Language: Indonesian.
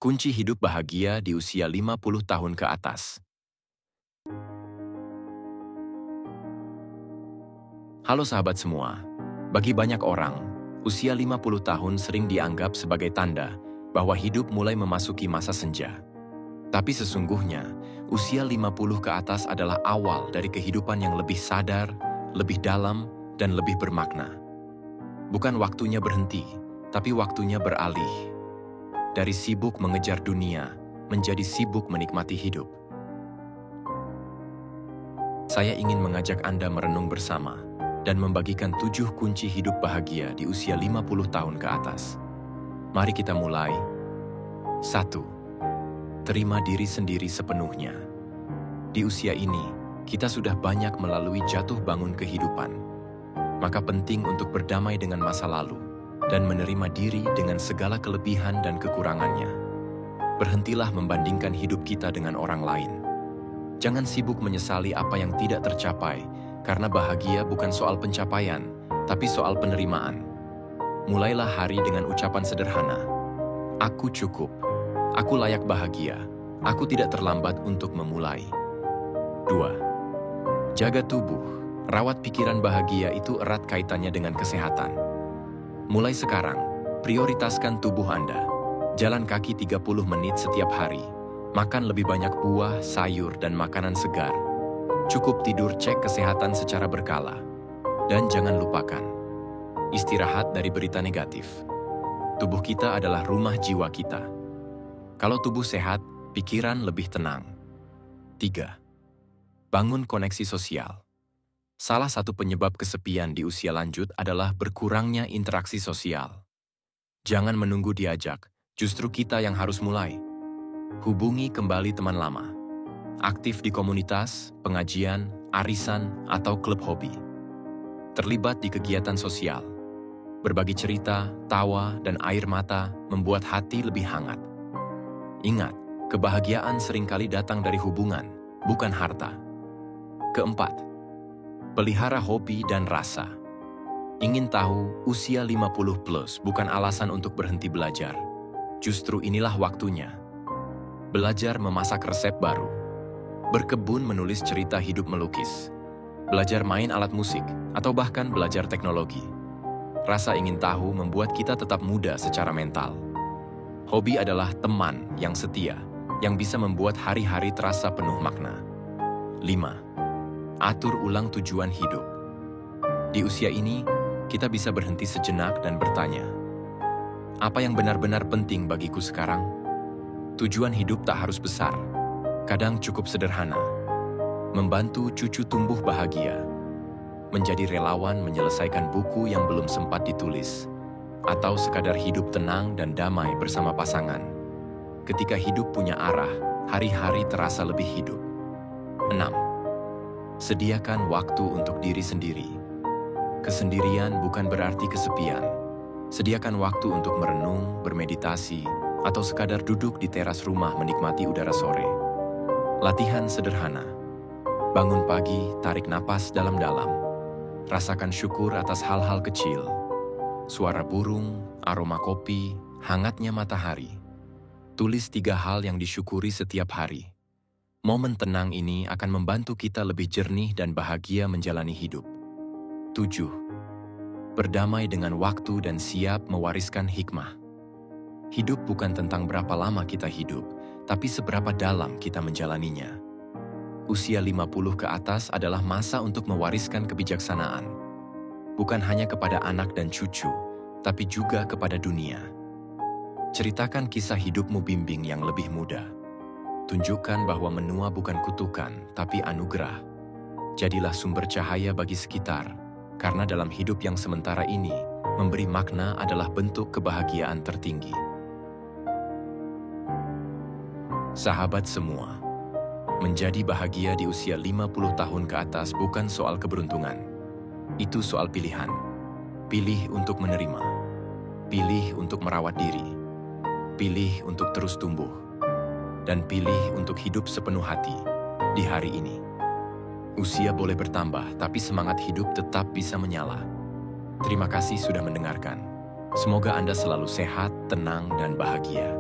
Kunci hidup bahagia di usia 50 tahun ke atas. Halo sahabat semua, bagi banyak orang, usia 50 tahun sering dianggap sebagai tanda bahwa hidup mulai memasuki masa senja. Tapi sesungguhnya, usia 50 ke atas adalah awal dari kehidupan yang lebih sadar, lebih dalam, dan lebih bermakna. Bukan waktunya berhenti, tapi waktunya beralih. Dari sibuk mengejar dunia, menjadi sibuk menikmati hidup. Saya ingin mengajak Anda merenung bersama dan membagikan 7 kunci hidup bahagia di usia 50 tahun ke atas. Mari kita mulai. 1. Terima diri sendiri sepenuhnya. Di usia ini, kita sudah banyak melalui jatuh bangun kehidupan. Maka penting untuk berdamai dengan masa lalu dan menerima diri dengan segala kelebihan dan kekurangannya. Berhentilah membandingkan hidup kita dengan orang lain. Jangan sibuk menyesali apa yang tidak tercapai, karena bahagia bukan soal pencapaian, tapi soal penerimaan. Mulailah hari dengan ucapan sederhana. Aku cukup. Aku layak bahagia. Aku tidak terlambat untuk memulai. 2. Jaga tubuh. Rawat pikiran. Bahagia itu erat kaitannya dengan kesehatan. Mulai sekarang, prioritaskan tubuh Anda. Jalan kaki 30 menit setiap hari. Makan lebih banyak buah, sayur, dan makanan segar. Cukup tidur, cek kesehatan secara berkala. Dan jangan lupakan, istirahat dari berita negatif. Tubuh kita adalah rumah jiwa kita. Kalau tubuh sehat, pikiran lebih tenang. 3. Bangun koneksi sosial. Salah satu penyebab kesepian di usia lanjut adalah berkurangnya interaksi sosial. Jangan menunggu diajak, justru kita yang harus mulai. Hubungi kembali teman lama. Aktif di komunitas, pengajian, arisan, atau klub hobi. Terlibat di kegiatan sosial. Berbagi cerita, tawa, dan air mata membuat hati lebih hangat. Ingat, kebahagiaan seringkali datang dari hubungan, bukan harta. 4. Pelihara hobi dan rasa. Ingin tahu, usia 50 plus bukan alasan untuk berhenti belajar. Justru inilah waktunya. Belajar memasak resep baru. Berkebun menulis cerita hidup melukis. Belajar main alat musik, atau bahkan belajar teknologi. Rasa ingin tahu membuat kita tetap muda secara mental. Hobi adalah teman yang setia, yang bisa membuat hari-hari terasa penuh makna. 5. Atur ulang tujuan hidup. Di usia ini, kita bisa berhenti sejenak dan bertanya, apa yang benar-benar penting bagiku sekarang? Tujuan hidup tak harus besar, kadang cukup sederhana. Membantu cucu tumbuh bahagia, menjadi relawan menyelesaikan buku yang belum sempat ditulis, atau sekadar hidup tenang dan damai bersama pasangan. Ketika hidup punya arah, hari-hari terasa lebih hidup. 6. Sediakan waktu untuk diri sendiri. Kesendirian bukan berarti kesepian. Sediakan waktu untuk merenung, bermeditasi, atau sekadar duduk di teras rumah menikmati udara sore. Latihan sederhana. Bangun pagi, tarik napas dalam-dalam. Rasakan syukur atas hal-hal kecil. Suara burung, aroma kopi, hangatnya matahari. Tulis 3 hal yang disyukuri setiap hari. Momen tenang ini akan membantu kita lebih jernih dan bahagia menjalani hidup. 7. Berdamai dengan waktu dan siap mewariskan hikmah. Hidup bukan tentang berapa lama kita hidup, tapi seberapa dalam kita menjalaninya. Usia 50 ke atas adalah masa untuk mewariskan kebijaksanaan. Bukan hanya kepada anak dan cucu, tapi juga kepada dunia. Ceritakan kisah hidupmu bimbing yang lebih muda. Tunjukkan bahwa menua bukan kutukan, tapi anugerah. Jadilah sumber cahaya bagi sekitar, karena dalam hidup yang sementara ini, memberi makna adalah bentuk kebahagiaan tertinggi. Sahabat semua, menjadi bahagia di usia 50 tahun ke atas bukan soal keberuntungan. Itu soal pilihan. Pilih untuk menerima. Pilih untuk merawat diri. Pilih untuk terus tumbuh. Dan pilih untuk hidup sepenuh hati di hari ini. Usia boleh bertambah, tapi semangat hidup tetap bisa menyala. Terima kasih sudah mendengarkan. Semoga Anda selalu sehat, tenang, dan bahagia.